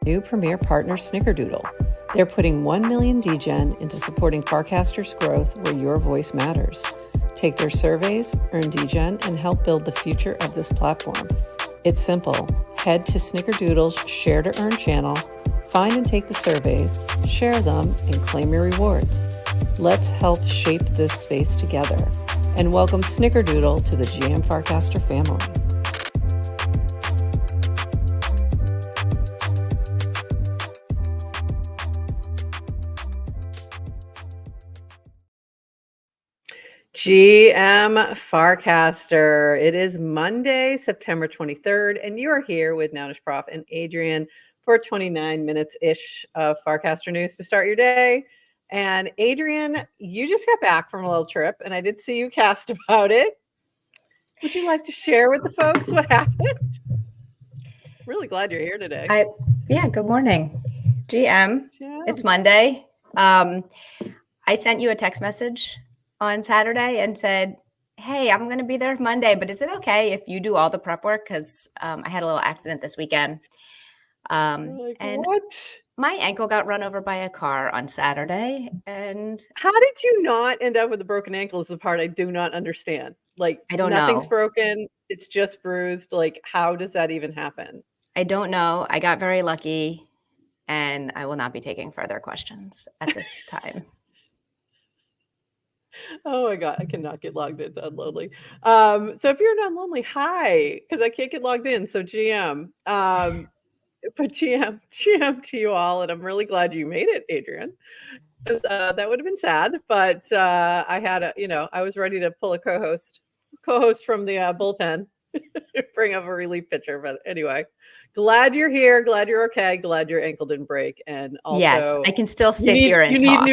new premier partner, Snickerdoodle. They're putting 1 million DGen into supporting Farcaster's growth where your voice matters. Take their surveys, earn DGen, and help build the future of this platform. It's simple. Head to Snickerdoodle's Share to Earn channel, find and take the surveys, share them, and claim your rewards. Let's help shape this space together. And welcome Snickerdoodle to the GM Farcaster family. GM Farcaster. It is Monday, September 23rd, and you are here with Nounish Prof and Adrian for 29 minutes-ish of Farcaster news to start your day. And Adrian, you just got back from a little trip, and I did see you cast about it. Would you like to share with the folks what happened? Really glad you're here today. Yeah, good morning. GM, it's Monday. I sent you a text message on Saturday and said, hey, I'm going to be there Monday, but is it okay if you do all the prep work? Because I had a little accident this weekend. And what? My ankle got run over by a car on Saturday. And how did you not end up with a broken ankle is the part I do not understand. Like, I don't know. Nothing's broken. It's just bruised. Like, how does that even happen? I don't know. I got very lucky, and I will not be taking further questions at this time. Oh my God, I cannot get logged into Unlonely. So if you're not Unlonely, hi, because I can't get logged in. So GM, but GM to you all, and I'm really glad you made it, Adrian, because that would have been sad. But I had I was ready to pull a co-host from the bullpen, bring up a relief pitcher. But anyway, glad you're here. Glad you're okay. Glad your ankle didn't break. And also, yes, I can still sit here and talk.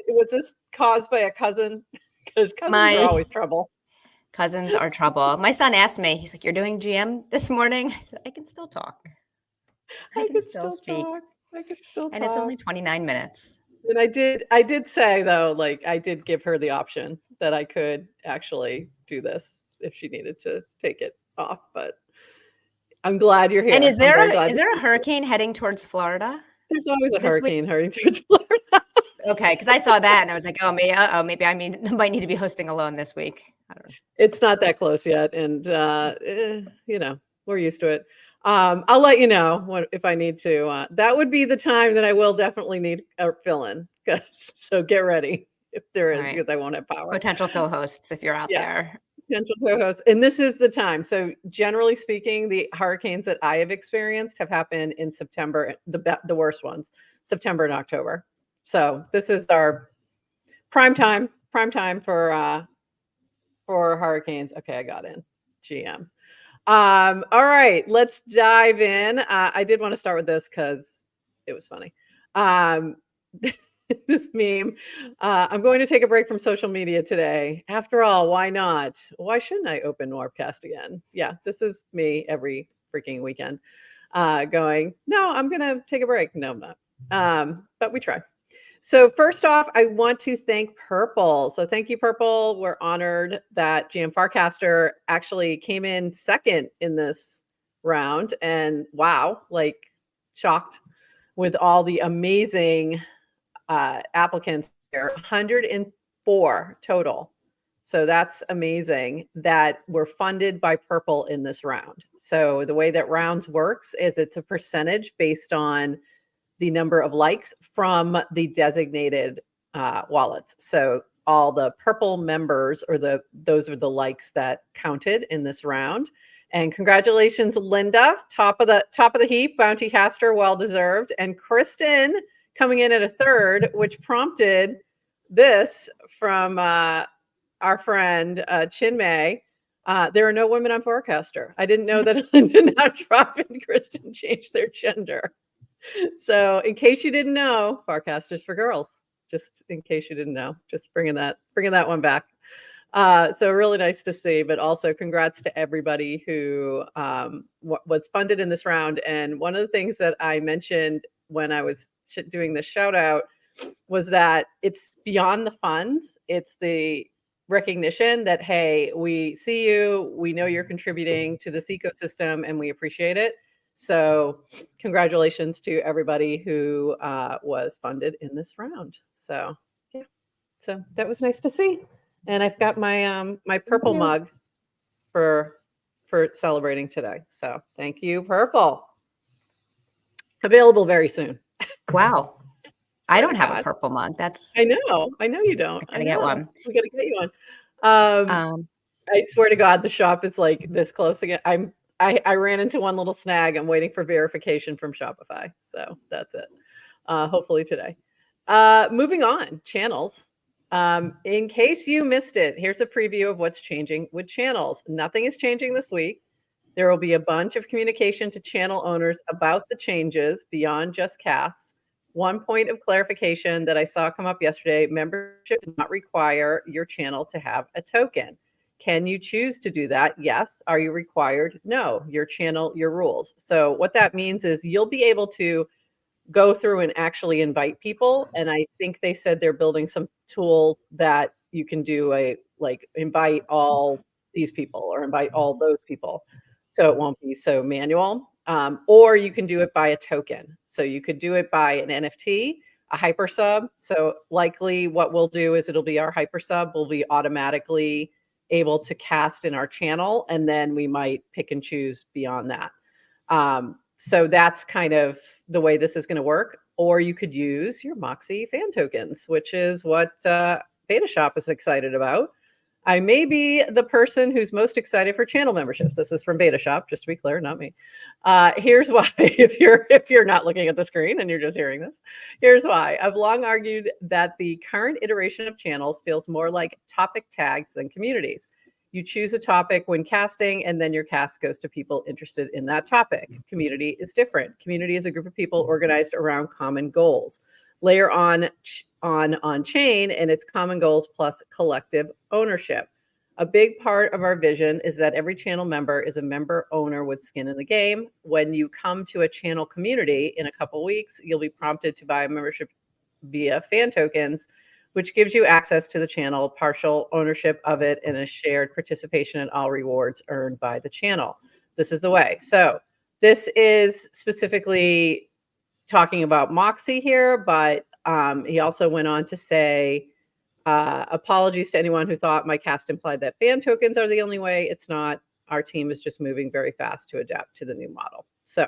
Was this caused by a cousin? Because cousins are always trouble. Cousins are trouble. My son asked me, he's like, you're doing GM this morning? I said, I can still talk. I can still speak. I can still talk. And it's only 29 minutes. And I did say, though, like, I did give her the option that I could actually do this if she needed to take it off. But I'm glad you're here. And is there a hurricane heading towards Florida? There's always a hurricane heading towards Florida. Okay, because I saw that and I was like, oh, maybe I might need to be hosting alone this week. I don't know. It's not that close yet, and we're used to it. I'll let you know if I need to. That would be the time that I will definitely need a fill-in. So get ready if there is, because I won't have power. Potential co-hosts if you're out there. Potential co-hosts, and this is the time. So generally speaking, the hurricanes that I have experienced have happened in September. The worst ones, September and October. So this is our prime time for hurricanes. Okay, I got in. GM. All right, let's dive in. I did want to start with this because it was funny. This meme. I'm going to take a break from social media today. After all, why not? Why shouldn't I open Warpcast again? Yeah, this is me every freaking weekend going, no, I'm going to take a break. No, I'm not. But we try. So first off, I want to thank Purple. So thank you, Purple. We're honored that GM Farcaster actually came in second in this round. And wow, like shocked with all the amazing applicants there, 104 total. So that's amazing that we're funded by Purple in this round. So the way that rounds works is it's a percentage based on the number of likes from the designated wallets. So all the Purple members, or those are the likes that counted in this round. And congratulations, Linda, top of the heap, bounty caster, well deserved, and Kristen coming in at a third, which prompted this from our friend Chinmay. There are no women on Farcaster. I didn't know that Linda, Natrop, and Kristen changed their gender. So in case you didn't know, Farcaster's for girls. Just in case you didn't know, just bringing that one back. So really nice to see, but also congrats to everybody who was funded in this round. And one of the things that I mentioned when I was doing the shout out was that it's beyond the funds. It's the recognition that, hey, we see you, we know you're contributing to this ecosystem, and we appreciate it. So congratulations to everybody who was funded in this round. So yeah, so that was nice to see. And I've got my my purple mug for celebrating today. So thank you, Purple. Available very soon. Wow. I don't have a purple mug. That's I know you don't. I gotta get one. We gotta get you one. I swear to God, the shop is like this close again. I ran into one little snag. I'm waiting for verification from Shopify. So that's it. Hopefully today. Moving on, channels. In case you missed it, here's a preview of what's changing with channels. Nothing is changing this week. There will be a bunch of communication to channel owners about the changes beyond just casts. One point of clarification that I saw come up yesterday, membership does not require your channel to have a token. Can you choose to do that? Yes. Are you required? No. Your channel, your rules. So what that means is you'll be able to go through and actually invite people. And I think they said they're building some tools that you can do like invite all these people or invite all those people. So it won't be so manual. Or you can do it by a token. So you could do it by an NFT, a hyper sub. So likely what we'll do is it'll be our hyper sub will be automatically able to cast in our channel. And then we might pick and choose beyond that. So that's kind of the way this is going to work. Or you could use your Moxie fan tokens, which is what Beta Shop is excited about. I may be the person who's most excited for channel memberships. This is from Beta Shop, just to be clear, not me. Here's why. If you're not looking at the screen and you're just hearing this, here's why. I've long argued that the current iteration of channels feels more like topic tags than communities. You choose a topic when casting, and then your cast goes to people interested in that topic. Community is different. Community is a group of people organized around common goals. Layer on chain, and it's common goals plus collective ownership. A big part of our vision is that every channel member is a member owner with skin in the game. When you come to a channel community in a couple weeks, you'll be prompted to buy a membership via fan tokens, which gives you access to the channel, partial ownership of it, and a shared participation in all rewards earned by the channel. This is the way. So this is specifically talking about Moxie here, but he also went on to say, apologies to anyone who thought my cast implied that fan tokens are the only way. It's not. Our team is just moving very fast to adapt to the new model. So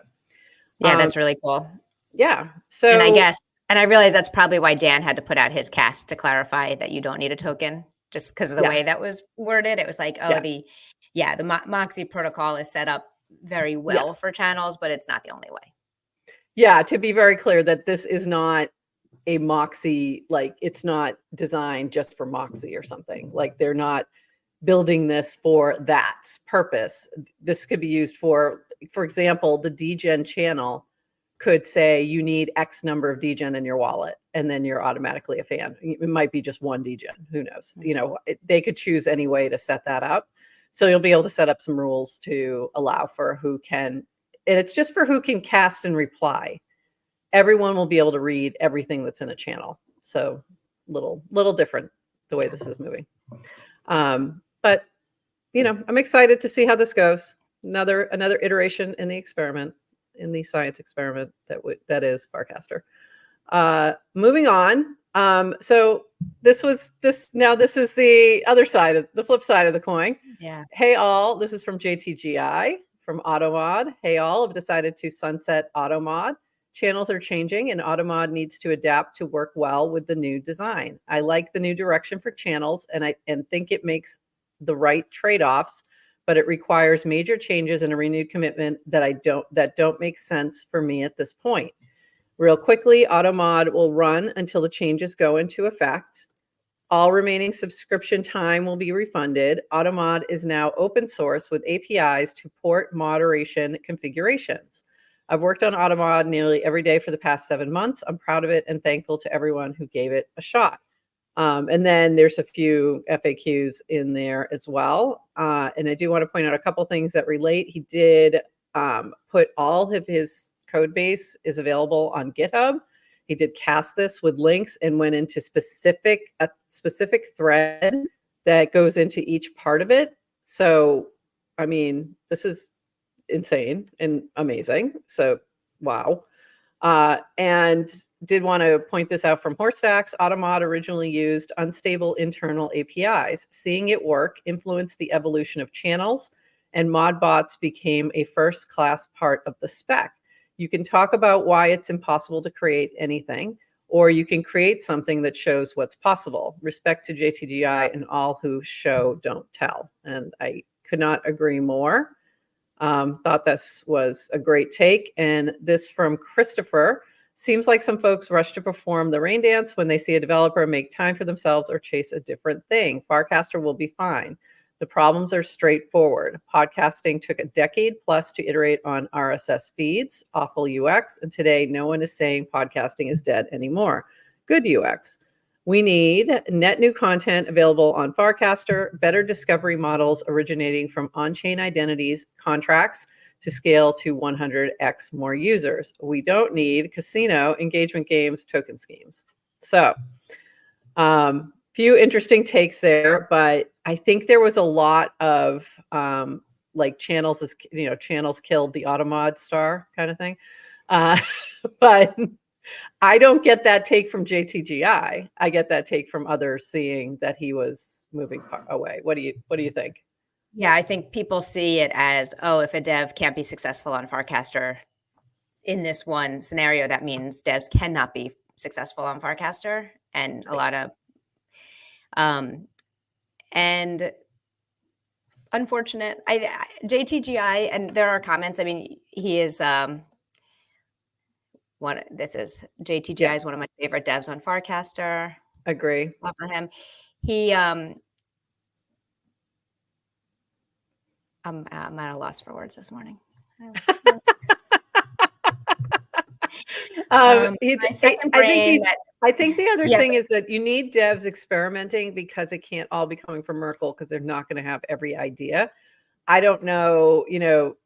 yeah, that's really cool. Yeah. So and I guess, and I realize that's probably why Dan had to put out his cast to clarify that you don't need a token, just because of the way that was worded. It was like, oh, the Moxie protocol is set up very well for channels, but it's not the only way. Yeah, to be very clear that this is not a Moxie, like it's not designed just for Moxie or something. Like they're not building this for that purpose. This could be used for example, the DGen channel could say you need X number of DGen in your wallet, and then you're automatically a fan. It might be just one DGen, who knows? You know, they could choose any way to set that up. So you'll be able to set up some rules to allow for who can, and it's just for who can cast and reply. Everyone will be able to read everything that's in a channel. So little different the way this is moving. But you know, I'm excited to see how this goes. Another iteration in the experiment, in the science experiment that is Farcaster. Moving on. So this is the other side of the flip side of the coin. Yeah. Hey all, this is from JTGI from AutoMod. Hey all, have decided to sunset AutoMod. Channels are changing and AutoMod needs to adapt to work well with the new design. I like the new direction for channels and think it makes the right trade-offs, but it requires major changes and a renewed commitment that don't make sense for me at this point. Real quickly, AutoMod will run until the changes go into effect. All remaining subscription time will be refunded. AutoMod is now open source with APIs to port moderation configurations. I've worked on AutoMod nearly every day for the past 7 months. I'm proud of it and thankful to everyone who gave it a shot. And then there's a few FAQs in there as well. And I do want to point out a couple things that relate. He did put all of his code base is available on GitHub. He did cast this with links and went into a specific thread that goes into each part of it. So, I mean, this is insane and amazing. So, wow. And did want to point this out from Horsefacts. Automod originally used unstable internal APIs. Seeing it work influenced the evolution of channels, and modbots became a first-class part of the spec. You can talk about why it's impossible to create anything, or you can create something that shows what's possible. Respect to JTGI and all who show, don't tell. And I could not agree more. Thought this was a great take. And this from Christopher. Seems like some folks rush to perform the rain dance when they see a developer make time for themselves or chase a different thing. Farcaster will be fine. The problems are straightforward. Podcasting took a decade plus to iterate on RSS feeds, awful UX, and today no one is saying podcasting is dead anymore. Good UX. We need net new content available on Farcaster, better discovery models originating from on-chain identities, contracts to scale to 100x more users. We don't need casino, engagement games, token schemes. So, few interesting takes there, but I think there was a lot of like channels killed the Automod star kind of thing. But I don't get that take from JTGI. I get that take from others seeing that he was moving away. What do you think? Yeah, I think people see it as, oh, if a dev can't be successful on Farcaster in this one scenario, that means devs cannot be successful on Farcaster, and a lot of and unfortunate. JTGI, and there are comments. I mean, he is JTGI is one of my favorite devs on Farcaster. Agree. Love for him. He I'm at a loss for words this morning. I think the other thing is that you need devs experimenting because it can't all be coming from Merkle because they're not going to have every idea. I don't know,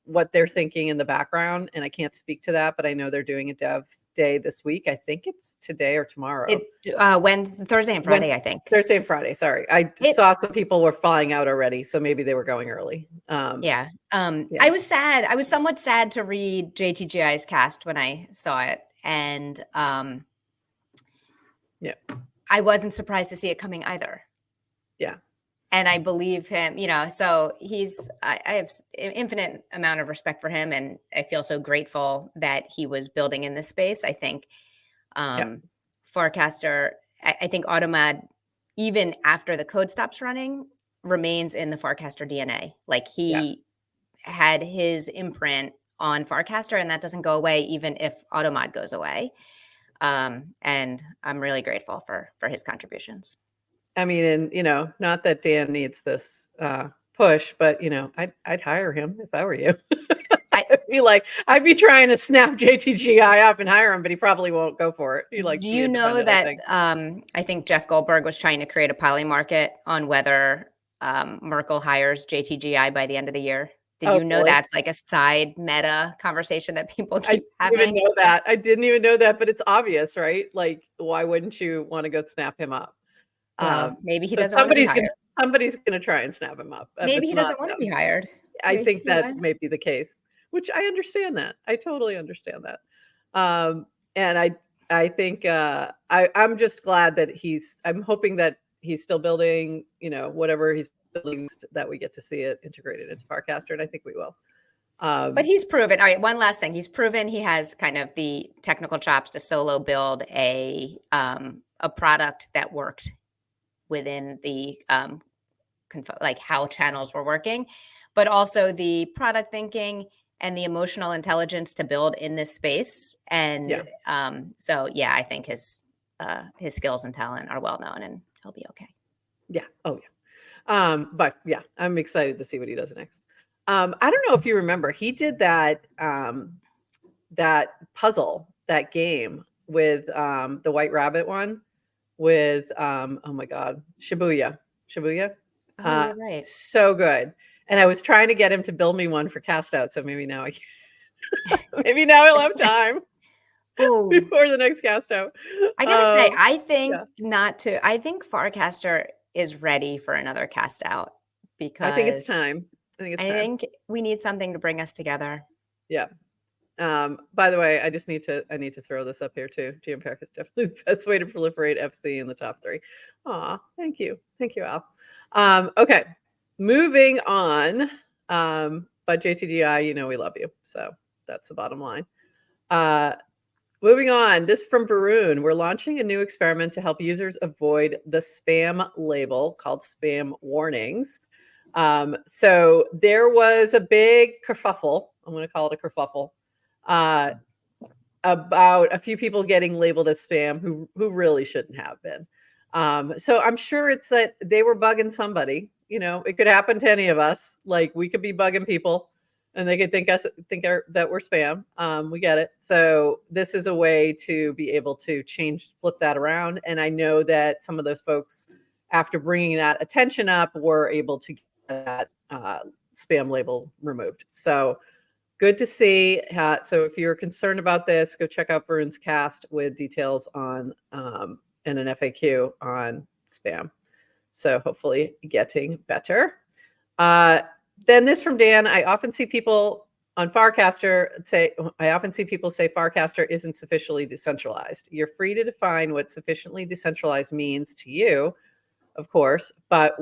what they're thinking in the background, and I can't speak to that, but I know they're doing a dev day this week. I think it's today or tomorrow. Thursday and Friday, I think. Thursday and Friday, sorry. I saw some people were flying out already, so maybe they were going early. I was sad. I was somewhat sad to read JTGI's cast when I saw it. And I wasn't surprised to see it coming either. Yeah. And I believe him, so I have infinite amount of respect for him. And I feel so grateful that he was building in this space. I think Farcaster, I think Automod, even after the code stops running, remains in the Farcaster DNA. Like he had his imprint on Farcaster, and that doesn't go away even if Automod goes away. And I'm really grateful for his contributions. I mean, and not that Dan needs this push, but I'd hire him if I were you. I'd be trying to snap JTGI up and hire him, but he probably won't go for it. He likes. Do you know that I think Jeff Goldberg was trying to create a poly market on whether Merkle hires JTGI by the end of the year? Did you know that's like a side meta conversation that people keep having? I didn't even know that. I didn't even know that, but it's obvious, right? Like, why wouldn't you want to go snap him up? Well, maybe he doesn't want to be hired. Somebody's going to try and snap him up. Maybe he doesn't want to be hired. I think that may be the case, which I understand that. I totally understand that. And I think I'm just glad that I'm hoping that he's still building, whatever he's building, that we get to see it integrated into Farcaster, and I think we will. But he's proven. All right, one last thing. He's proven he has kind of the technical chops to solo build a product that worked within the like how channels were working, but also the product thinking and the emotional intelligence to build in this space. And I think his skills and talent are well known, and he'll be okay. Yeah. Oh yeah. But yeah, I'm excited to see what he does next. I don't know if you remember, he did that that puzzle, that game with the White Rabbit one with oh my God, Shibuya. Oh, right. So good. And I was trying to get him to build me one for cast out, so maybe now maybe now I'll have time before the next cast out. I gotta say, I think I think Farcaster is ready for another cast out, because I think it's time. think it's I time. think we need something to bring us together. Yeah. By the way, I need to throw this up here too. GM Farcaster is definitely the best way to proliferate FC in the top 3. Aw, thank you. Thank you, Al. Okay, moving on. But JTGI, you know we love you. So that's the bottom line. Moving on, this from Varun. We're launching a new experiment to help users avoid the spam label called spam warnings. So there was a big kerfuffle. I'm going to call it a kerfuffle about a few people getting labeled as spam who really shouldn't have been. So I'm sure it's that they were bugging somebody. You know, it could happen to any of us. Like we could be bugging people, and they could think that we're spam. We get it. So this is a way to be able to flip that around. And I know that some of those folks, after bringing that attention up, were able to get that spam label removed. So good to see. So if you're concerned about this, go check out Varun's cast with details on and an FAQ on spam. So hopefully getting better. Then this from Dan. I often see people say Farcaster isn't sufficiently decentralized. You're free to define what sufficiently decentralized means to you, of course, but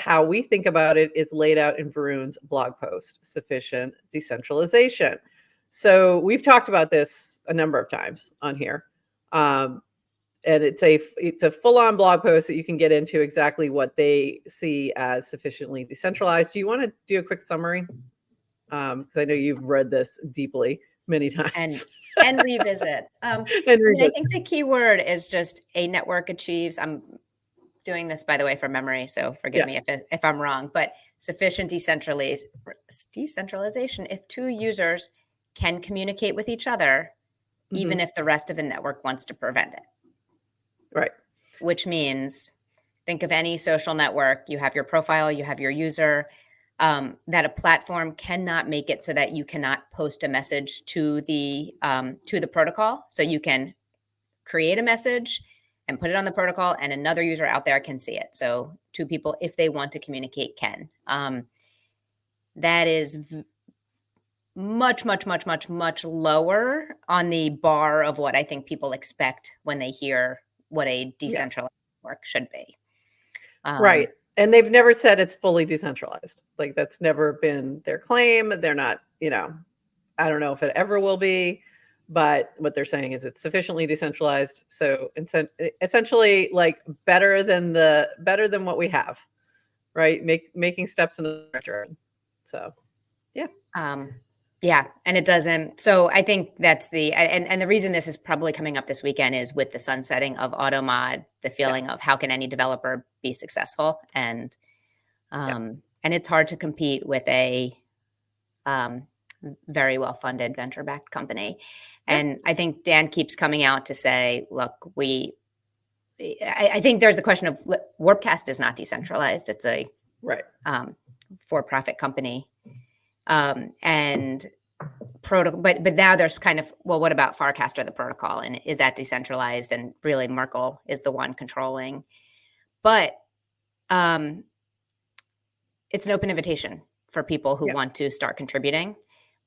how we think about it is laid out in Varun's blog post, Sufficient Decentralization. So we've talked about this a number of times on here. And it's a full-on blog post that you can get into exactly what they see as sufficiently decentralized. Do you want to do a quick summary? Because I know you've read this deeply many times. And revisit. I think the key word is just a network achieves. I'm doing this, by the way, from memory, so forgive me if I'm wrong, but sufficient decentralization if 2 users can communicate with each other, even if the rest of the network wants to prevent it. Right. Which means, think of any social network. You have your profile, you have your user, that a platform cannot make it so that you cannot post a message to the protocol. So you can create a message and put it on the protocol, and another user out there can see it. So 2 people, if they want to communicate, can. That is much, much, much, much, much lower on the bar of what I think people expect when they hear what a decentralized network should be. Right. And they've never said it's fully decentralized. Like that's never been their claim. They're not, I don't know if it ever will be, but what they're saying is it's sufficiently decentralized. So essentially like better than what we have, right? Making steps in the right direction. So, yeah. Yeah, and it doesn't. So I think that's and the reason this is probably coming up this weekend is with the sunsetting of AutoMod, the feeling of how can any developer be successful, and it's hard to compete with a very well-funded venture-backed company. And I think Dan keeps coming out to say, look, I think there's the question of Warpcast is not decentralized. It's a for-profit company. And but now there's kind of, well, what about Farcaster, the protocol, and is that decentralized? And really Merkle is the one controlling, but it's an open invitation for people who want to start contributing.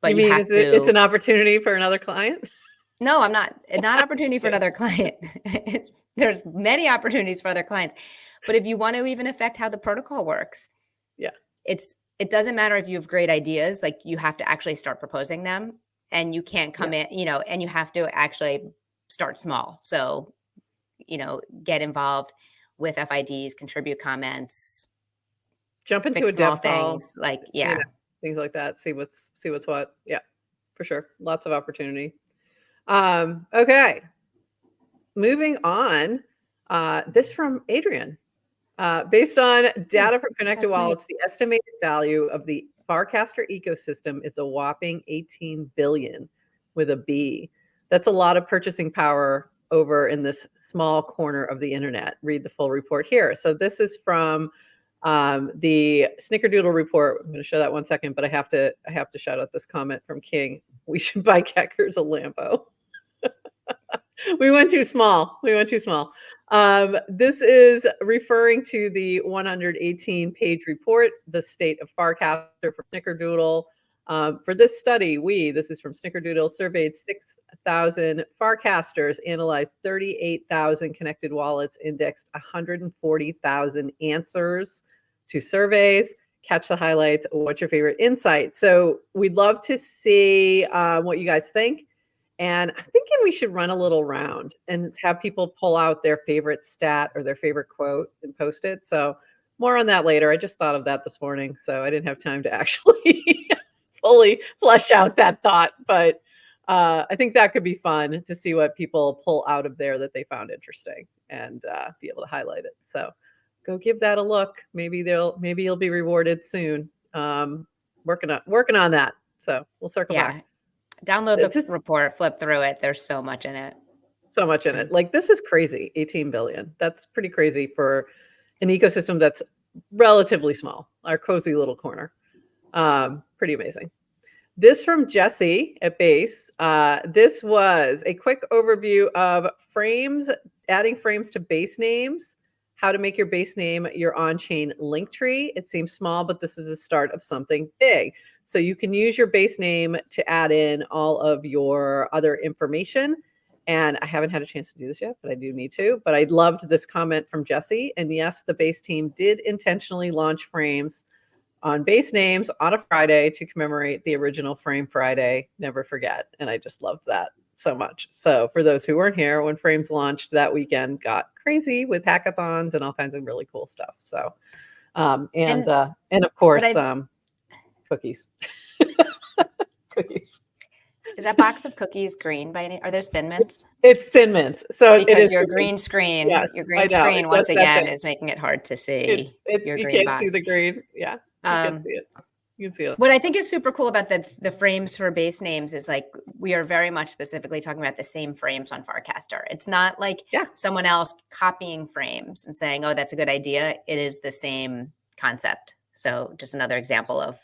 But you mean it's an opportunity for another client? No, I'm not opportunity for another client. There's many opportunities for other clients, but if you want to even affect how the protocol works, it doesn't matter if you have great ideas, like you have to actually start proposing them, and you can't come in, and you have to actually start small. So, get involved with FIDs, contribute comments, jump into a dev call, things like, things like that. See what's what. Yeah, for sure. Lots of opportunity. Okay. Moving on. This from Adrian. Based on data from Connected Wallets, the estimated value of the Farcaster ecosystem is a whopping 18 billion with a B. That's a lot of purchasing power over in this small corner of the internet. Read the full report here. So this is from the Snickerdoodle report. I'm going to show that one second, but I have to shout out this comment from King. We should buy Keckers a Lambo. We went too small. This is referring to the 118-page report, The State of Farcaster for Snickerdoodle. For this study, this is from Snickerdoodle, surveyed 6,000 Farcasters, analyzed 38,000 connected wallets, indexed 140,000 answers to surveys. Catch the highlights. What's your favorite insight? So we'd love to see what you guys think. And I'm thinking we should run a little round and have people pull out their favorite stat or their favorite quote and post it. So more on that later. I just thought of that this morning, so I didn't have time to actually fully flesh out that thought. But I think that could be fun to see what people pull out of there that they found interesting and be able to highlight it. So go give that a look. Maybe you'll be rewarded soon. Working on that. So we'll circle back. Download the report, flip through it. There's so much in it. So much in it. Like, this is crazy. 18 billion. That's pretty crazy for an ecosystem that's relatively small, our cozy little corner. Pretty amazing. This from Jesse at Base. This was a quick overview of frames, adding frames to base names, how to make your base name your on-chain link tree. It seems small, but this is the start of something big. So you can use your base name to add in all of your other information. And I haven't had a chance to do this yet, but I do need to. But I loved this comment from Jesse. And yes, the base team did intentionally launch frames on base names on a Friday to commemorate the original Frame Friday. Never forget. And I just loved that so much. So for those who weren't here, when frames launched that weekend, got crazy with hackathons and all kinds of really cool stuff. So and of course cookies. Cookies. Is that box of cookies green by any? Are those Thin Mints? It's Thin Mints. So because it is your green screen. Yes, your green screen once again is making it hard to see. Your you green can't box. see the green. Yeah, you can see it. You can see it. What I think is super cool about the frames for base names is, like, we are very much specifically talking about the same frames on Farcaster. It's not like someone else copying frames and saying, oh, that's a good idea. It is the same concept. So just another example of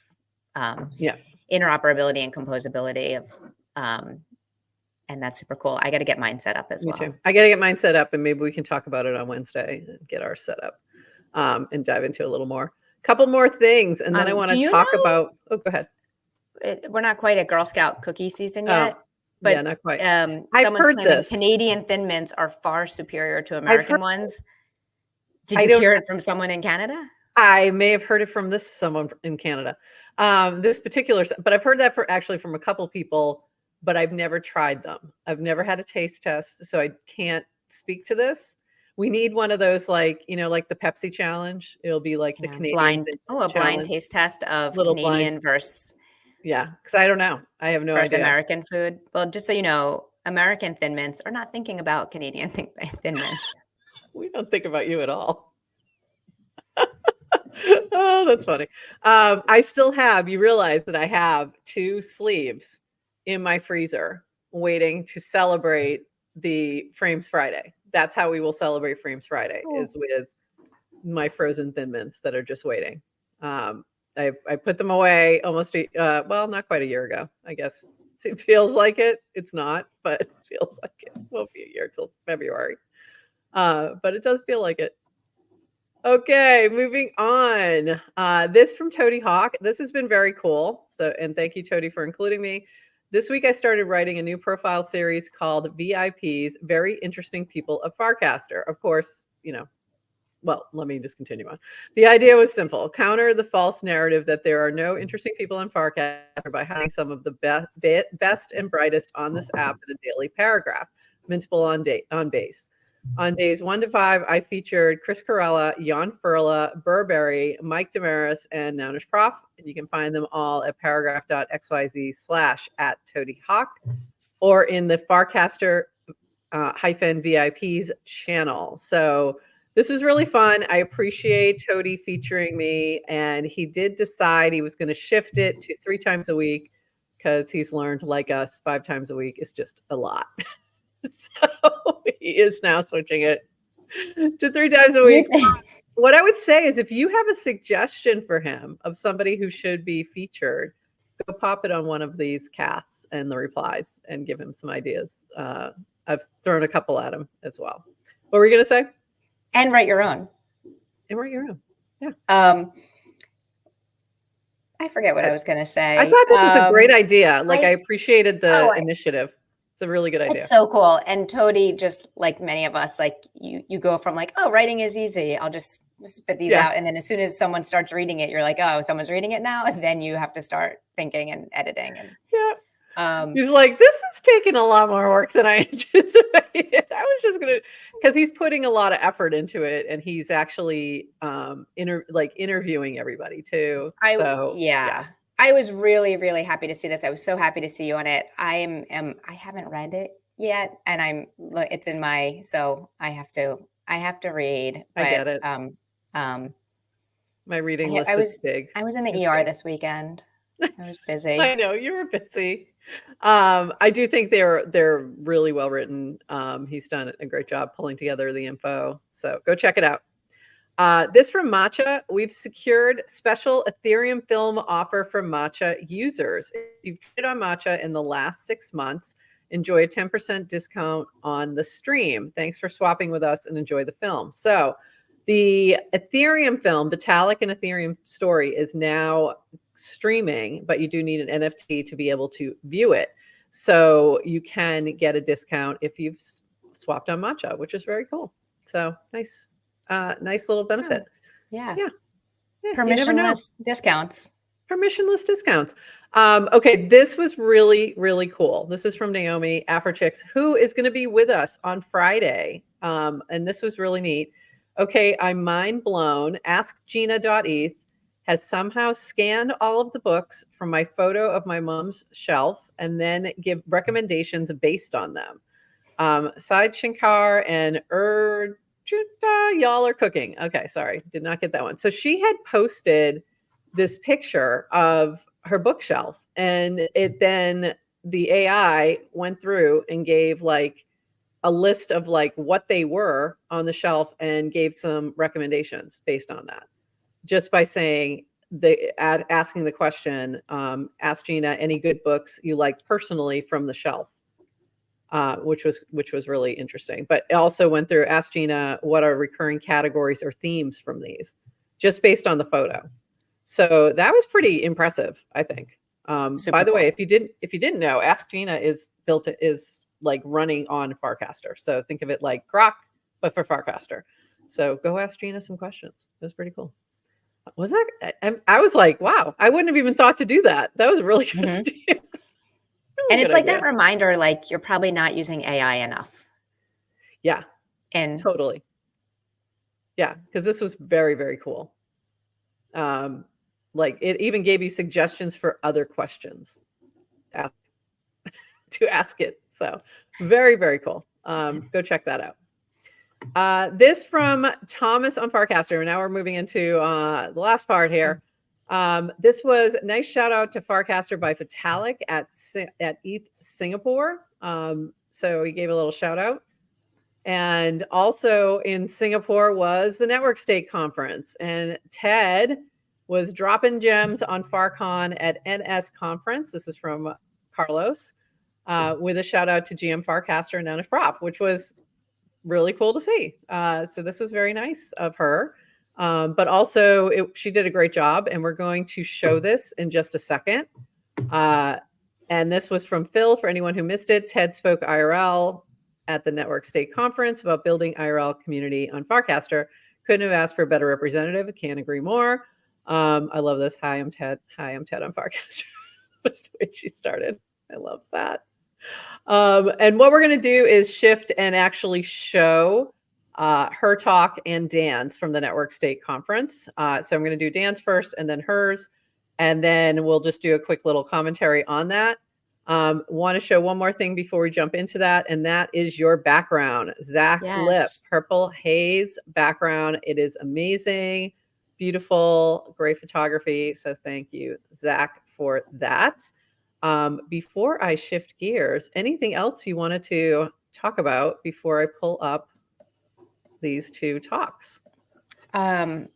interoperability and composability of, and that's super cool. I got to get mine set up as well. Me too. I got to get mine set up, and maybe we can talk about it on Wednesday and get ours set up and dive into a little more. Couple more things, and then I want to talk about. Oh, go ahead. We're not quite at Girl Scout cookie season yet. But yeah, not quite. I've heard this. Canadian Thin Mints are far superior to American ones. Did you hear it from someone in Canada? I may have heard it from someone in Canada. This particular, but I've heard that from a couple people, but I've never tried them. I've never had a taste test, so I can't speak to this. We need one of those, like, like the Pepsi challenge. It'll be like the Canadian blind taste test of Canadian versus. Yeah, because I don't know. I have no idea. American food. Well, just so you know, American Thin Mints are not thinking about Canadian Thin Mints. We don't think about you at all. Oh, that's funny. I still have, you realize that I have 2 sleeves in my freezer waiting to celebrate the Frames Friday. That's how we will celebrate Frames Friday, is with my frozen Thin Mints that are just waiting. I put them away almost, not quite a year ago, I guess. It feels like it. It's not, but it feels like it. Won't be a year till February. But it does feel like it. Okay, moving on. This from Toady Hawk. This has been very cool. And thank you, Toady, for including me. This week, I started writing a new profile series called VIPs, Very Interesting People of Farcaster. Of course, let me just continue on. The idea was simple. Counter the false narrative that there are no interesting people in Farcaster by highlighting some of the best and brightest on this app in a daily paragraph, mintable on base. On days 1 to 5, I featured Chris Corella, Jan Furla, Burberry, Mike Damaris, and Nounish Prof. And you can find them all at paragraph.xyz/@ToadyHawk or in the Farcaster -VIPs channel. So this was really fun. I appreciate Toady featuring me, and he did decide he was going to shift it to 3 times a week because he's learned, like us, 5 times a week is just a lot. So he is now switching it to 3 times a week. What I would say is, if you have a suggestion for him of somebody who should be featured, go pop it on one of these casts and the replies and give him some ideas. I've thrown a couple at him as well. What were you going to say? And write your own. And write your own. Yeah. I forget what I was going to say. I thought this was a great idea. Like, I appreciated the initiative. It's a really good idea. It's so cool. And Toady, just like many of us, like you go from like, oh, writing is easy. I'll just spit these out. And then as soon as someone starts reading it, you're like, oh, someone's reading it now. And then you have to start thinking and editing. And he's like, this is taking a lot more work than I anticipated. I was just going to, because he's putting a lot of effort into it, and he's actually interviewing everybody too. I was really, really happy to see this. I was so happy to see you on it. I haven't read it yet, and it's in my, so I have to read. But, I get it. My reading list is big. I was in the ER this weekend. I was busy. I know you were busy. I do think they're really well written. He's done a great job pulling together the info. So go check it out. This from Matcha. We've secured special Ethereum film offer for Matcha users. If you've traded on Matcha in the last 6 months, enjoy a 10% discount on the stream. Thanks for swapping with us, and enjoy the film. So the Ethereum film, Vitalik and Ethereum Story, is now streaming, but you do need an NFT to be able to view it. So you can get a discount if you've swapped on Matcha, which is very cool. So nice little benefit. Yeah. Permissionless discounts. Permissionless discounts. Okay, this was really, really cool. This is from Naomi Afrochicks, who is going to be with us on Friday. And this was really neat. Okay, I'm mind blown. AskGina.eth has somehow scanned all of the books from my photo of my mom's shelf and then give recommendations based on them. Side Shankar and y'all are cooking. Okay, sorry, did not get that one. So she had posted this picture of her bookshelf, and then the AI went through and gave like a list of like what they were on the shelf and gave some recommendations based on that, just by saying asking the question, ask Gina any good books you like personally from the shelf. Which was really interesting. But it also went through, ask Gina what are recurring categories or themes from these, just based on the photo. So that was pretty impressive, I think. By the way, if you didn't know, Ask Gina is like running on Farcaster. So think of it like Grok, but for Farcaster. So go ask Gina some questions. It was pretty cool. Was that? I was like, wow, I wouldn't have even thought to do that. That was a really good idea. And it's like that reminder, like you're probably not using AI enough. Yeah. And totally. Yeah. Because this was very, very cool. Like it even gave you suggestions for other questions to ask it. So very, very cool. Go check that out. This from Thomas on Farcaster. Now we're moving into the last part here. This was a nice shout out to Farcaster by Vitalik at ETH Singapore. So he gave a little shout out. And also in Singapore was the Network State Conference. And Ted was dropping gems on FarCon at NS Conference. This is from Carlos, with a shout out to GM Farcaster and Nanish Prof, which was really cool to see. So this was very nice of her. But also she did a great job, and we're going to show this in just a second. And this was from Phil, for anyone who missed it. Ted spoke IRL at the Network State Conference about building IRL community on Farcaster. Couldn't have asked for a better representative. Can't agree more. I love this. Hi, I'm Ted. Hi, I'm Ted on Farcaster. That's the way she started. I love that. And what we're going to do is shift and actually show her talk and Dan's from the Network State Conference. So I'm going to do Dan's first and then hers, and then we'll just do a quick little commentary on that. Want to show one more thing before we jump into that, and that is your background. Zach Lip, Purple Haze background. It is amazing, beautiful, great photography. So thank you, Zach, for that. Before I shift gears, anything else you wanted to talk about before I pull up these two talks? No,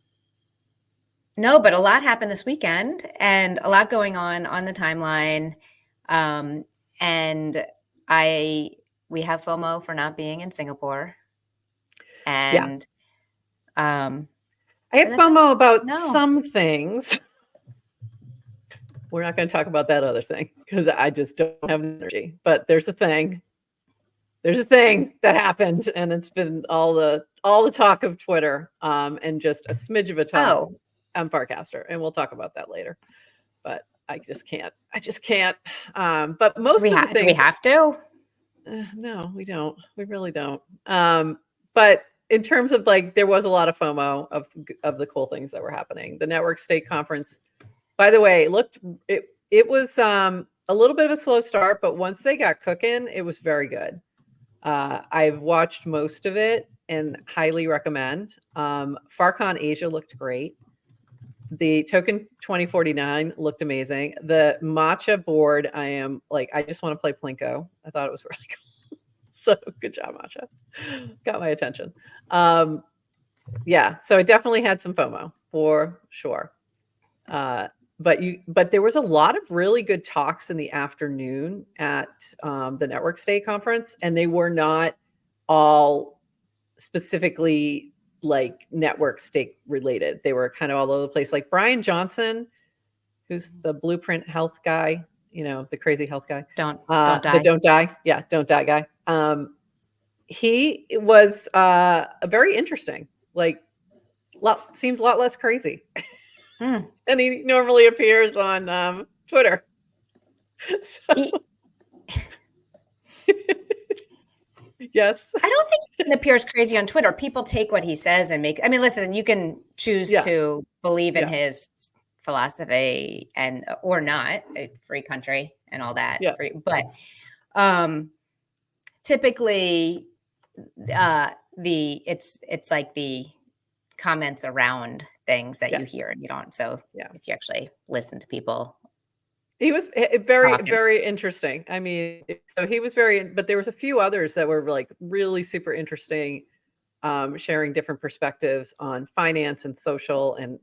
but a lot happened this weekend and a lot going on the timeline. And I we have FOMO for not being in Singapore. And I have FOMO about some things. We're not going to talk about that other thing because I just don't have the energy. But there's a thing. There's a thing that happened, and it's been all the talk of Twitter, and just a smidge of a talk on Farcaster, and we'll talk about that later. But I just can't. But most of the things, do we have to? No, we don't. We really don't. But in terms of like, there was a lot of FOMO of the cool things that were happening. The Network State Conference, by the way, it was a little bit of a slow start, but once they got cooking, it was very good. I've watched most of it and highly recommend. Farcon Asia looked great. The Token 2049 looked amazing. The matcha board, I just want to play Plinko. I thought it was really cool. So good job, matcha. Got my attention. Yeah, so I definitely had some FOMO for sure. But there was a lot of really good talks in the afternoon at the Network State Conference, and they were not all specifically like network state related. They were kind of all over the place. Like Brian Johnson, who's the Blueprint Health guy, the crazy health guy. Don't die. The don't die. Yeah, don't die guy. He was very interesting. Like, seemed a lot less crazy. And he normally appears on Twitter. So. Yes. I don't think he appears crazy on Twitter. People take what he says and listen, you can choose to believe in his philosophy or not, a free country and all that. Yeah. But typically it's like the comments around things that you hear and you don't. So if you actually listen to people. He was very, very interesting. I mean, so he was but there was a few others that were like really super interesting, sharing different perspectives on finance and social and,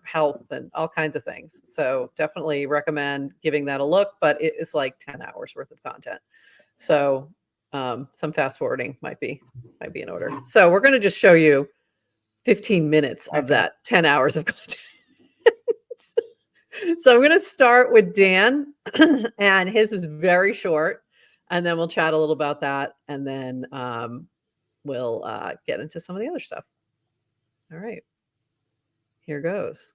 health and all kinds of things. So definitely recommend giving that a look, but it is like 10 hours worth of content. So some fast forwarding might be in order. So we're going to just show you 15 minutes of that 10 hours of content. So I'm going to start with Dan, and his is very short, and then we'll chat a little about that, and then we'll get into some of the other stuff. All right. Here goes.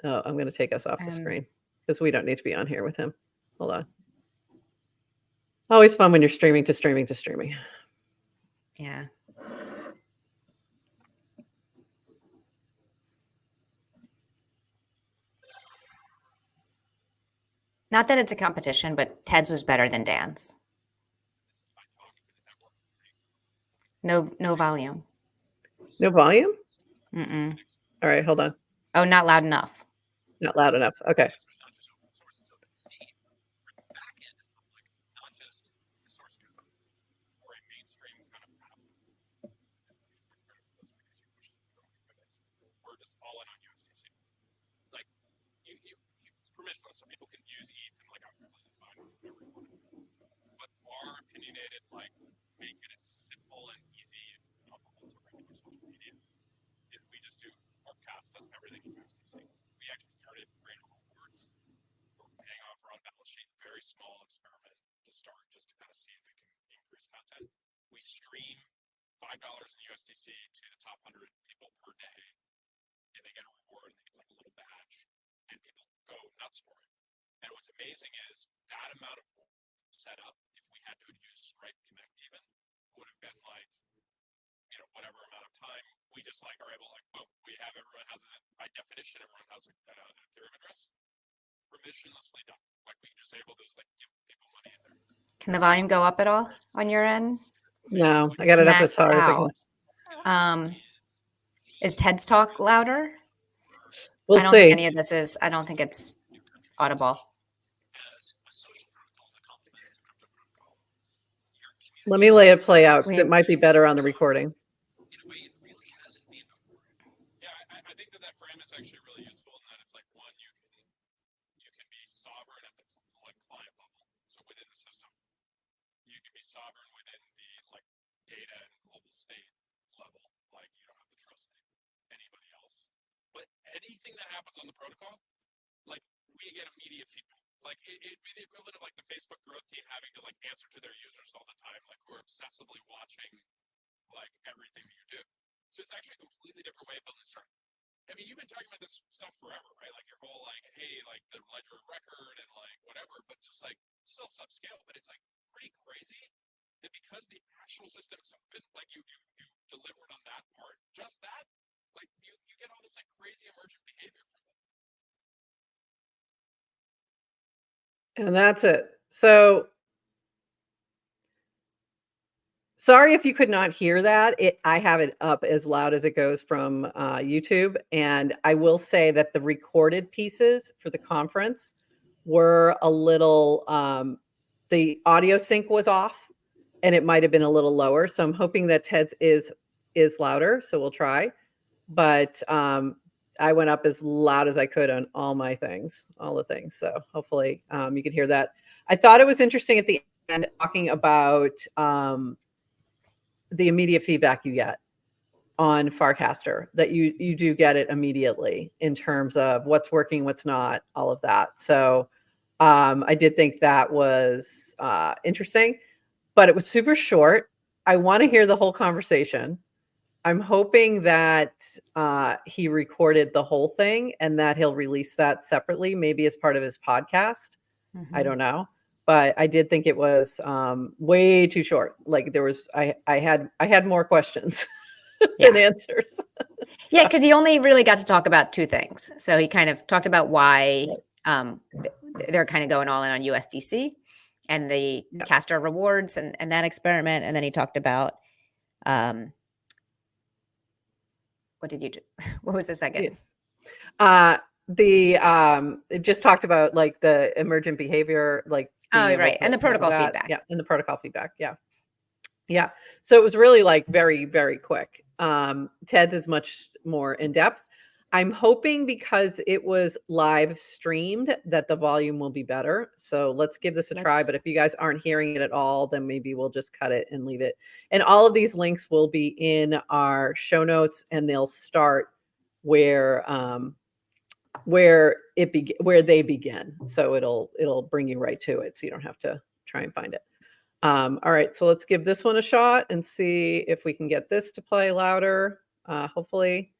Oh, I'm going to take us off the screen because we don't need to be on here with him. Hold on. Always fun when you're streaming to streaming to streaming. Yeah. Not that it's a competition, but Ted's was better than Dan's. No volume. No volume? Mm-mm. All right, hold on. Oh, not loud enough. Not loud enough. Okay. So people can use ETH and like whatever you want. But our opinionated, like make it as simple and easy and comfortable to write your social media is we just do Farcast does everything in USDC. We actually started creating rewards. We're paying off our own balance sheet, very small experiment to start just to kind of see if it can increase content. We stream $5 in USDC to the top 100 people per day, and they get a reward, and they get like a little badge, and people go nuts for it. And what's amazing is that amount of setup, if we had to use Stripe Connect even, would have been like, whatever amount of time. We just like are able, like, well, we have everyone has by definition, everyone has an Ethereum address, permissionlessly done. Like we just able to just like give people money in there. Can the volume go up at all on your end? No, I got it up as hard as I can. Is Ted's talk louder? We'll I don't see. think any of this is. I don't think it's audible. Let me lay it play out because it might be better on the recording. In a way, it really hasn't been before. Yeah, I think that frame is actually really useful in that it's like one, you can be sovereign at the client level, so within the system. you can be sovereign within the like data and global state level. Like you don't have to trust anybody else. But anything that happens on the protocol, like we get immediate feedback. Like it'd be the equivalent of like the Facebook growth team having to like answer to their users all the time, like who are obsessively watching like everything you do. So it's actually a completely different way of building stuff. I mean, you've been talking about this stuff forever, right? Like your whole like, hey, like the ledger of record and like whatever, but just like still subscale. But it's like pretty crazy that because the actual system is open, like you delivered on that part, just that, like you get all this like crazy emergent behavior from it. And that's it. So sorry if you could not hear that. I have it up as loud as it goes from YouTube. And I will say that the recorded pieces for the conference were a little, the audio sync was off and it might have been a little lower. So I'm hoping that Ted's is louder. So we'll try. But I went up as loud as I could on all my things, all the things. So hopefully you can hear that. I thought it was interesting at the end talking about the immediate feedback you get on Farcaster, that you do get it immediately in terms of what's working, what's not, all of that. So I did think that was interesting, but it was super short. I want to hear the whole conversation. I'm hoping that he recorded the whole thing and that he'll release that separately, maybe as part of his podcast. I don't know. But I did think it was way too short. Like there was, I had more questions than answers. Yeah, because he only really got to talk about two things. So he kind of talked about why they're kind of going all in on USDC and the Castor rewards and that experiment. And then he talked about what did you do? What was the second? It just talked about like the emergent behavior, like right, and the protocol feedback. Yeah, and the protocol feedback. Yeah. So it was really like very, very quick. Ted's is much more in depth. I'm hoping because it was live streamed that the volume will be better. So let's give this a try. But if you guys aren't hearing it at all, then maybe we'll just cut it and leave it. And all of these links will be in our show notes, and they'll start where they begin. So it'll bring you right to it. So you don't have to try and find it. All right, so let's give this one a shot and see if we can get this to play louder, hopefully.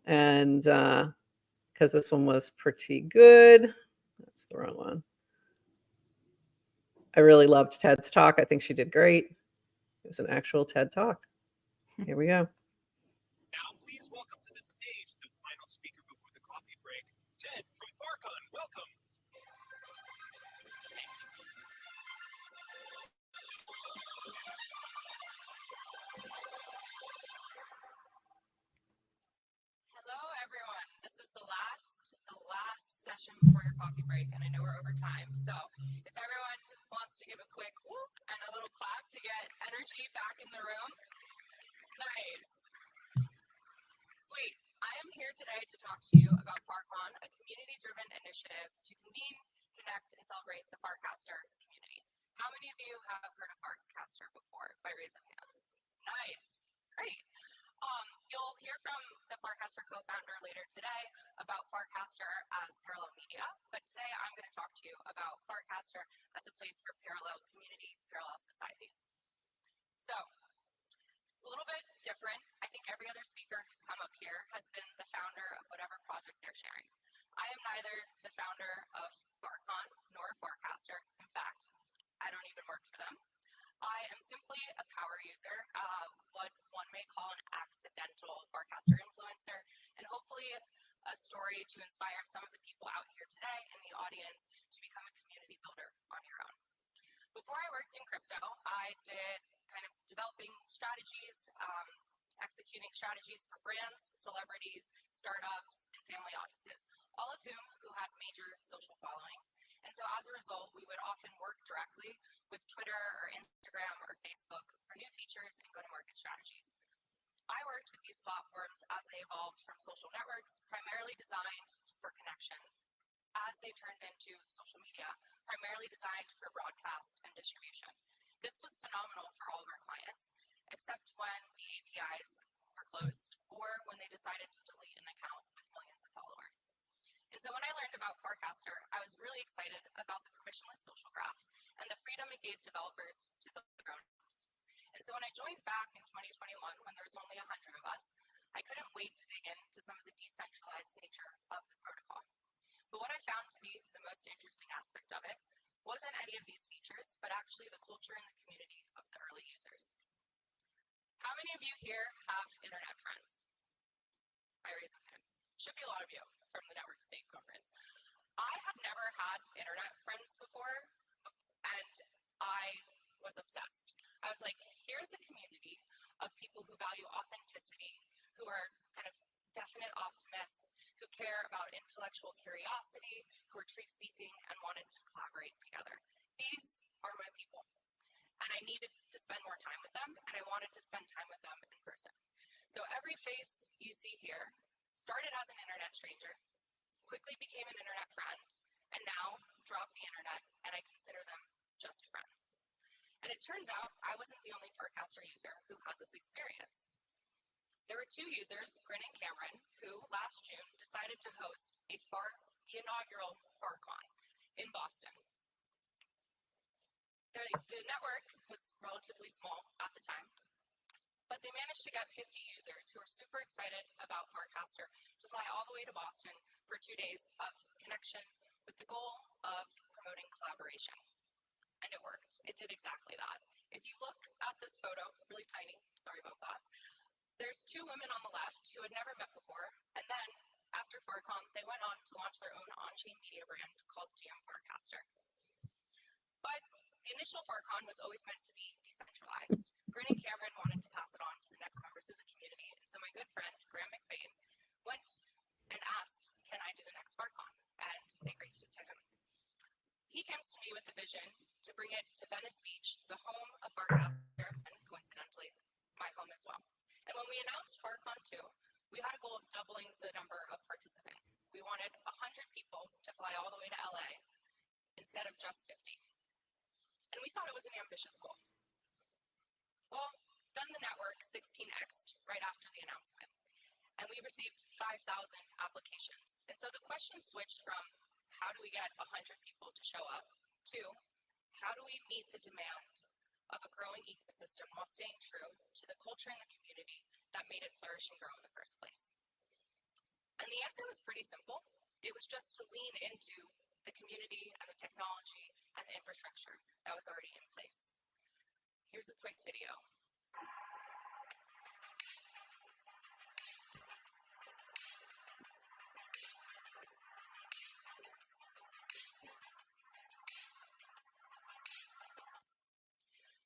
And because this one was pretty good. That's the wrong one. I really loved Ted's talk. I think she did great. It was an actual TED talk. Here we go. Now, please welcome to the stage the final speaker before the coffee break, Ted from Farcon. Welcome. Hello, everyone. This is the last session before your coffee break, and I know we're over time. So if everyone wants to give a quick whoop and a little clap to get energy back in the room. Nice. Sweet. I am here today to talk to you about Farcon, a community-driven initiative to convene, connect, and celebrate the Farcaster community. How many of you have heard of Farcaster before by raise of hands? Nice. Great. You'll hear from the Farcaster co-founder later today about Farcaster as parallel media, but today I'm going to talk to you about Farcaster as a place for parallel community, parallel society. So, it's a little bit different. I think every other speaker who's come up here has been the founder of whatever project they're sharing. I am neither the founder of Farcon nor Farcaster. In fact, I don't even work for them. I am simply a power user, what one may call an accidental Farcaster influencer, and hopefully a story to inspire some of the people out here today in the audience to become a community builder on your own. Before I worked in crypto, I did kind of developing strategies, executing strategies for brands, celebrities, startups, and family offices, all of whom had major social followings. And so as a result, we would often work directly with Twitter or Instagram or Facebook for new features and go-to-market strategies. I worked with these platforms as they evolved from social networks, primarily designed for connection, as they turned into social media, primarily designed for broadcast and distribution. This was phenomenal for all of our clients, except when the APIs were closed or when they decided to delete an account with millions of followers. And so when I learned about Farcaster, I was really excited about the permissionless social graph and the freedom it gave developers to build their own apps. And so when I joined back in 2021, when there was only 100 of us, I couldn't wait to dig into some of the decentralized nature of the protocol. But what I found to be the most interesting aspect of it wasn't any of these features, but actually the culture and the community of the early users. How many of you here have internet friends? I raise a hand. Should be a lot of you from the Network State Conference. I had never had internet friends before, and I was obsessed. I was like, here's a community of people who value authenticity, who are kind of definite optimists, who care about intellectual curiosity, who are truth-seeking and wanted to collaborate together. These are my people. And I needed to spend more time with them, and I wanted to spend time with them in person. So every face you see here started as an internet stranger, quickly became an internet friend, and now dropped the internet, and I consider them just friends. And it turns out I wasn't the only Farcaster user who had this experience. There were two users, Grin and Cameron, who last June decided to host the inaugural FarCon in Boston. The network was relatively small at the time, but they managed to get 50 users who were super excited about Farcaster to fly all the way to Boston for 2 days of connection with the goal of promoting collaboration. And it worked. It did exactly that. If you look at this photo, really tiny, sorry about that, there's two women on the left who had never met before, and then after FarCon, they went on to launch their own on-chain media brand called GM Farcaster. But the initial FarCon was always meant to be decentralized. Grin and Cameron wanted to pass it on to the next members of the community, and so my good friend, Graham McBain, went and asked, can I do the next FarCon? And they graced it to him. He came to me with a vision to bring it to Venice Beach, the home of Farcaster, and coincidentally, my home as well. And when we announced FarCon 2, we had a goal of doubling the number of participants. We wanted 100 people to fly all the way to LA instead of just 50. And we thought it was an ambitious goal. Well, then the network 16x'd right after the announcement, and we received 5,000 applications. And so the question switched from how do we get 100 people to show up to how do we meet the demand of a growing ecosystem while staying true to the culture and the community that made it flourish and grow in the first place. And the answer was pretty simple. It was just to lean into the community and the technology and the infrastructure that was already in place. Here's a quick video.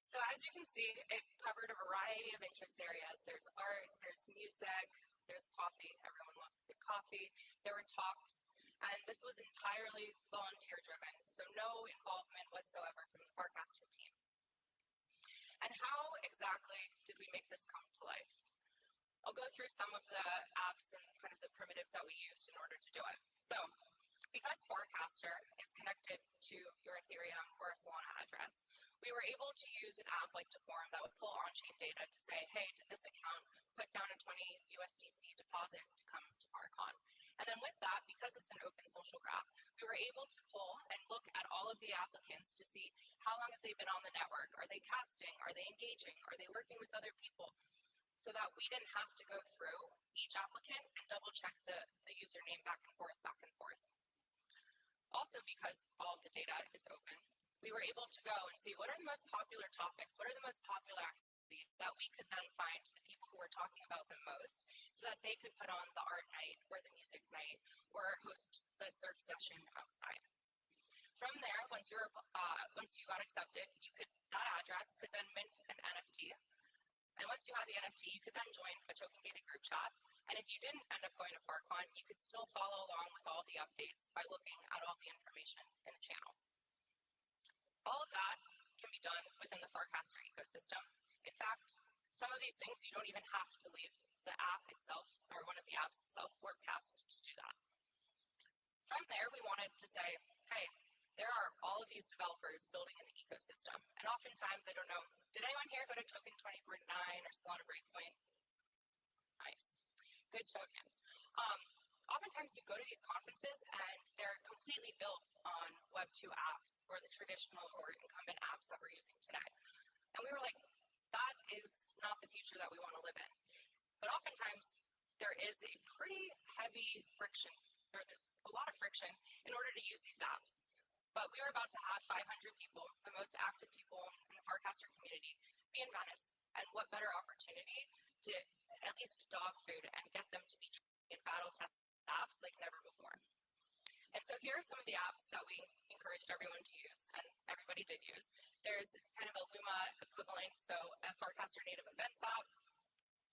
So as you can see, it covered a variety of interest areas. There's art, there's music, there's coffee. Everyone loves good coffee. There were talks, and this was entirely volunteer driven, so no involvement whatsoever from the Farcaster team. And how exactly did we make this come to life? I'll go through some of the apps and kind of the primitives that we used in order to do it. So because Farcaster is connected to your Ethereum or a Solana address, we were able to use an app like Deforum that would pull on-chain data to say, hey, did this account put down a 20 USDC deposit to come to FarCon? And then with that, because it's an open social graph, we were able to pull and look at all of the applicants to see how long have they been on the network? Are they casting? Are they engaging? Are they working with other people? So that we didn't have to go through each applicant and double check the username back and forth. Also, because all of the data is open, we were able to go and see what are the most popular topics, what are the most popular activities that we could then find the people who were talking about them most so that they could put on the art night or the music night or host the surf session outside. From there, once you got accepted, that address could then mint an NFT. And once you had the NFT, you could then join a token-gated group chat. And if you didn't end up going to FarCon, you could still follow along with all the updates by looking at all the information in the channels. All of that can be done within the Farcaster ecosystem. In fact, some of these things you don't even have to leave the app itself or one of the apps itself, Workcast, to do that. From there, we wanted to say, hey, there are all of these developers building in the ecosystem. ecosystem. And oftentimes, I don't know, did anyone here go to Token 20.9 or Solana Breakpoint? Nice. Good tokens. Oftentimes you go to these conferences and they're completely built on Web2 apps or the traditional or incumbent apps that we're using today. And we were like, that is not the future that we want to live in. But oftentimes there is a pretty heavy friction, or there's a lot of friction in order to use these apps. But we were about to have 500 people, the most active people in the Farcaster community, be in Venice. And what better opportunity to at least dog food and get them to be in battle test apps like never before. And so here are some of the apps that we encouraged everyone to use, and everybody did use. There's kind of a Luma equivalent, so a Farcaster native events app.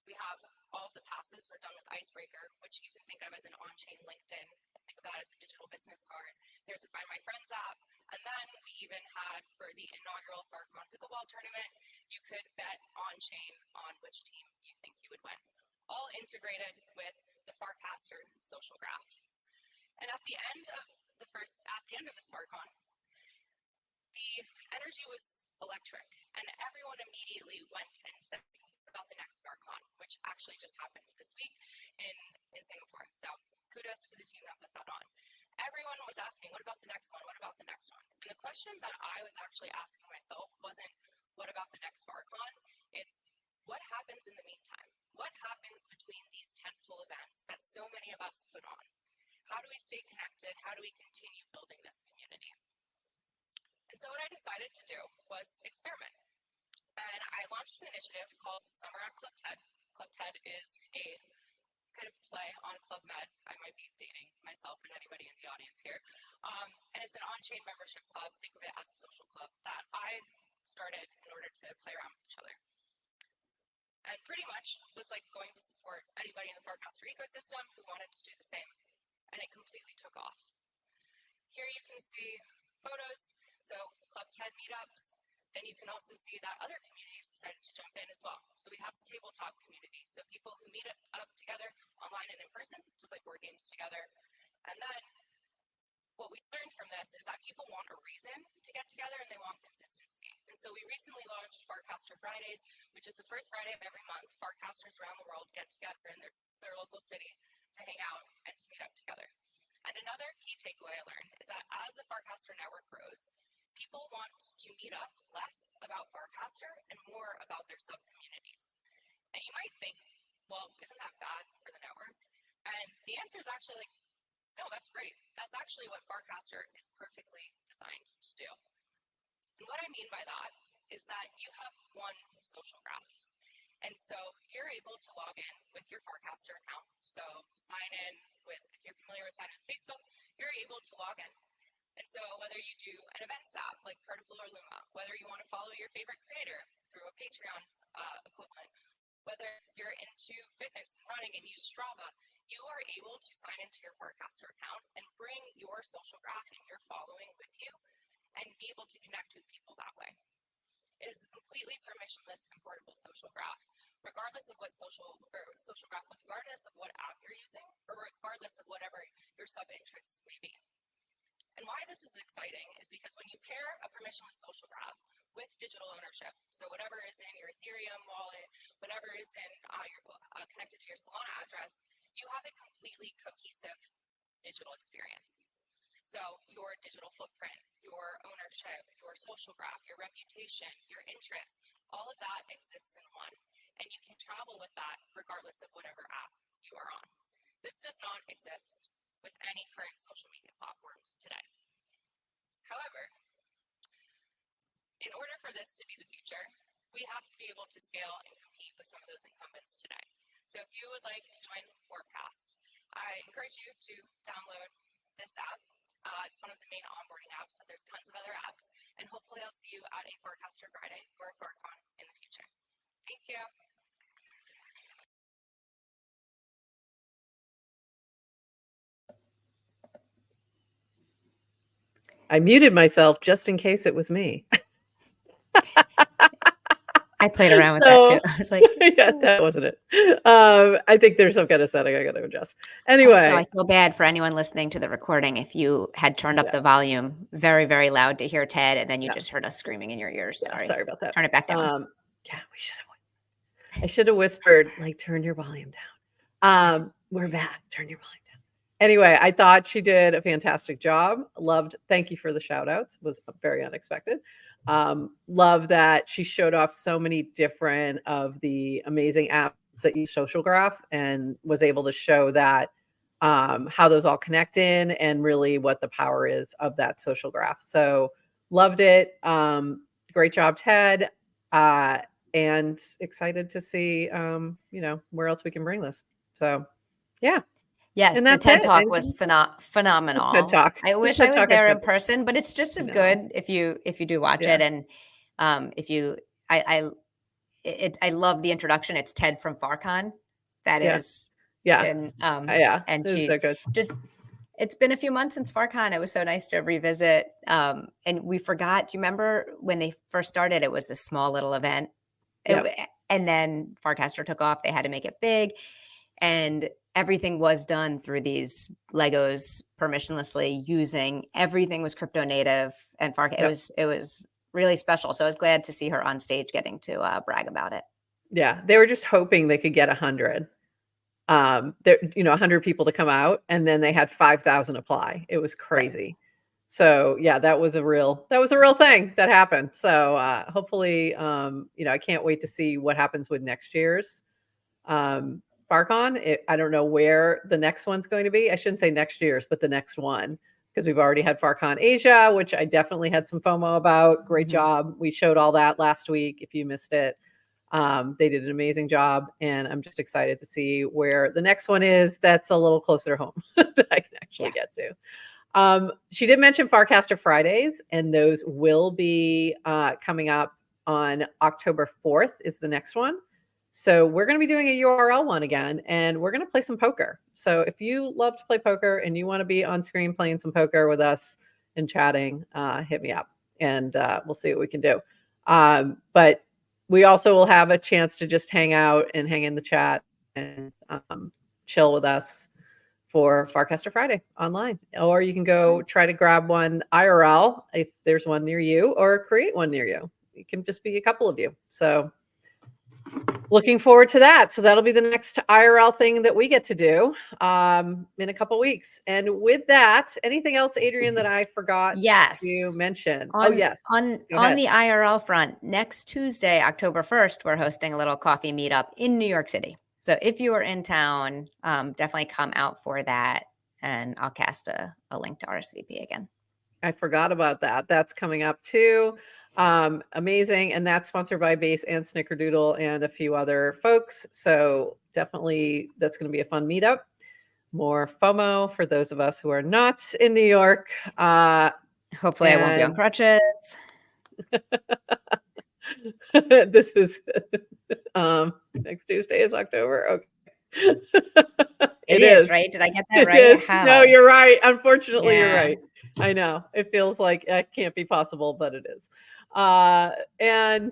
We have all of the passes are done with Icebreaker, which you can think of as an on-chain LinkedIn. Think of that as a digital business card. There's a Find My Friends app, and then we even had for the inaugural Farcon pickleball tournament, you could bet on-chain on which team you think you would win. All integrated with the Farcaster social graph. And at the end of this Farcon, the energy was electric, and everyone immediately went and said about the next Farcon, which actually just happened this week in Singapore. So kudos to the team that put that on. Everyone was asking, what about the next one? What about the next one? And the question that I was actually asking myself wasn't, what about the next Farcon? It's, what happens in the meantime? What happens between these tentpole events that so many of us put on? How do we stay connected? How do we continue building this community? And so what I decided to do was experiment. And I launched an initiative called Summer at Club TED. Club TED is a kind of play on Club Med. I might be dating myself and anybody in the audience here. And it's an on-chain membership club. Think of it as a social club that I started in order to play around with each other. And pretty much was like going to support anybody in the Farcaster ecosystem who wanted to do the same. And it completely took off. Here you can see photos, so Club TED meetups. Then you can also see that other communities decided to jump in as well. So we have a tabletop community, so people who meet up together online and in person to play board games together. And then what we learned from this is that people want a reason to get together and they want consistency. And so we recently launched Farcaster Fridays, which is the first Friday of every month. Farcasters around the world get together in their local city to hang out and to meet up together. And another key takeaway I learned is that as the Farcaster network grows, people want to meet up less about Farcaster and more about their sub-communities. And you might think, well, isn't that bad for the network? And the answer is actually like, no, that's great. That's actually what Farcaster is perfectly designed to do. And what I mean by that is that you have one social graph. And so you're able to log in with your Farcaster account. So sign in with, if you're familiar with sign in with Facebook, you're able to log in. And so whether you do an events app like Cartaful or Luma, whether you want to follow your favorite creator through a Patreon equivalent, whether you're into fitness and running and use Strava, you are able to sign into your Farcaster account and bring your social graph and your following with you and be able to connect with people that way. It is a completely permissionless and portable social graph, regardless of what social graph, regardless of what app you're using, or regardless of whatever your sub-interests may be. And why this is exciting is because when you pair a permissionless social graph with digital ownership, so whatever is in your Ethereum wallet, whatever is in connected to your Solana address, you have a completely cohesive digital experience. So your digital footprint, your ownership, your social graph, your reputation, your interests, all of that exists in one. And you can travel with that regardless of whatever app you are on. This does not exist with any current social media platforms today. However, in order for this to be the future, we have to be able to scale and compete with some of those incumbents today. So if you would like to join Warpcast, I encourage you to download this app. It's one of the main onboarding apps, but there's tons of other apps. And hopefully I'll see you at a Farcaster Friday or a Farcon in the future. Thank you. I muted myself just in case it was me. I played around with that too. I was like, yeah, that wasn't it. I think there's some kind of setting I got to adjust. Anyway. Also, I feel bad for anyone listening to the recording if you had turned up the volume very, very loud to hear Ted, and then you just heard us screaming in your ears. Yeah, sorry about that. Turn it back down. Yeah, I should have whispered, like, turn your volume down. We're back. Turn your volume down. Anyway, I thought she did a fantastic job. Thank you for the shout outs. Was very unexpected. Love that she showed off so many different of the amazing apps that use social graph and was able to show that how those all connect in and really what the power is of that social graph. So loved it. Great job, Ted. And excited to see, where else we can bring this. So, yeah. Yes, and the that's TED it. Talk was phenomenal. TED Talk. I wish I was there in person, but it's just as good if you do watch it. And I love the introduction. It's Ted from Farcon. That is, and she so good. It's been a few months since Farcon. It was so nice to revisit. And we forgot. Do you remember when they first started? It was this small little event, and then Farcaster took off. They had to make it big, and everything was done through these Legos permissionlessly. Using everything was crypto native, and Farcaster. It was really special. So I was glad to see her on stage getting to brag about it. Yeah, they were just hoping they could get 100. 100 people to come out, and then they had 5,000 apply. It was crazy. Right. So yeah, that was a real thing that happened. So hopefully, I can't wait to see what happens with next year's Farcon. I don't know where the next one's going to be. I shouldn't say next year's, but the next one, because we've already had Farcon Asia, which I definitely had some FOMO about. Great job. We showed all that last week. If you missed it, they did an amazing job, and I'm just excited to see where the next one is. That's a little closer to home that I can actually get to. She did mention Farcaster Fridays, and those will be coming up on October 4th is the next one. So we're going to be doing a URL one again, and we're going to play some poker. So if you love to play poker and you want to be on screen playing some poker with us and chatting, hit me up, and we'll see what we can do. But we also will have a chance to just hang out and hang in the chat and chill with us for Farcaster Friday online. Or you can go try to grab one IRL if there's one near you, or create one near you. It can just be a couple of you. So looking forward to that. So that'll be the next IRL thing that we get to do in a couple weeks. And with that, anything else, Adrienne, that I forgot to mention? On the IRL front, next Tuesday, October 1st, we're hosting a little coffee meetup in New York City. So if you are in town, definitely come out for that. And I'll cast a link to RSVP again. I forgot about that. That's coming up too. Amazing. And that's sponsored by Base and Snickerdoodle and a few other folks. So definitely that's going to be a fun meetup. More FOMO for those of us who are not in New York. Hopefully I won't be on crutches. This is next Tuesday is October. Okay. It is, right? Did I get that right? No, you're right. Unfortunately, you're right. I know. It feels like it can't be possible, but it is. And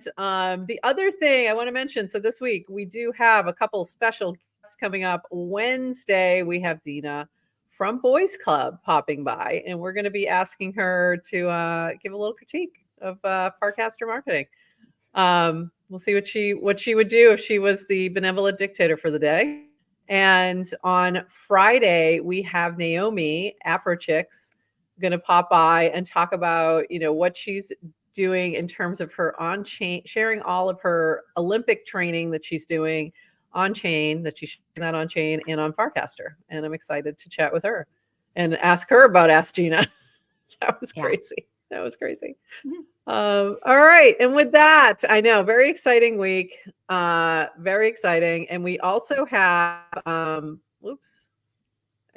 the other thing I want to mention, so this week we do have a couple special guests coming up. Wednesday, we have Dina from Boys Club popping by, and we're going to be asking her to give a little critique of Farcaster marketing. We'll see what she would do if she was the benevolent dictator for the day. And on Friday, we have Naomi, Afro Chicks, going to pop by and talk about, what she's doing in terms of her on-chain, sharing all of her Olympic training that she's doing on-chain, that she's sharing that on-chain and on Farcaster. And I'm excited to chat with her and ask her about Ask Gina. That was crazy. That was crazy. Mm-hmm. All right. And with that, I know, very exciting week. Very exciting. And we also have, I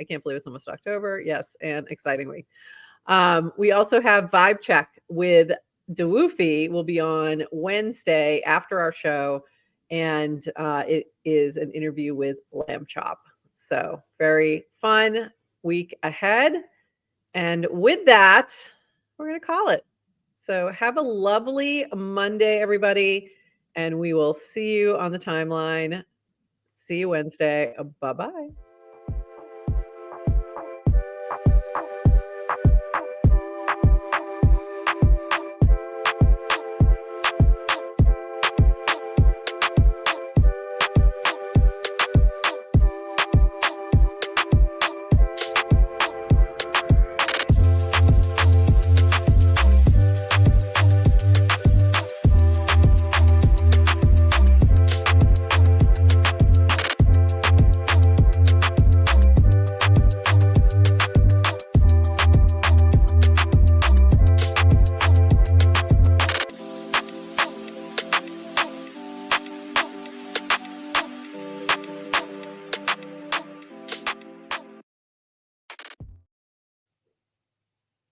can't believe it's almost October. Yes. And exciting week. We also have Vibe Check with DeWoofy will be on Wednesday after our show. And it is an interview with Lamb Chop. So very fun week ahead. And with that, we're going to call it. So have a lovely Monday, everybody. and we will see you on the timeline. See you Wednesday. Bye-bye.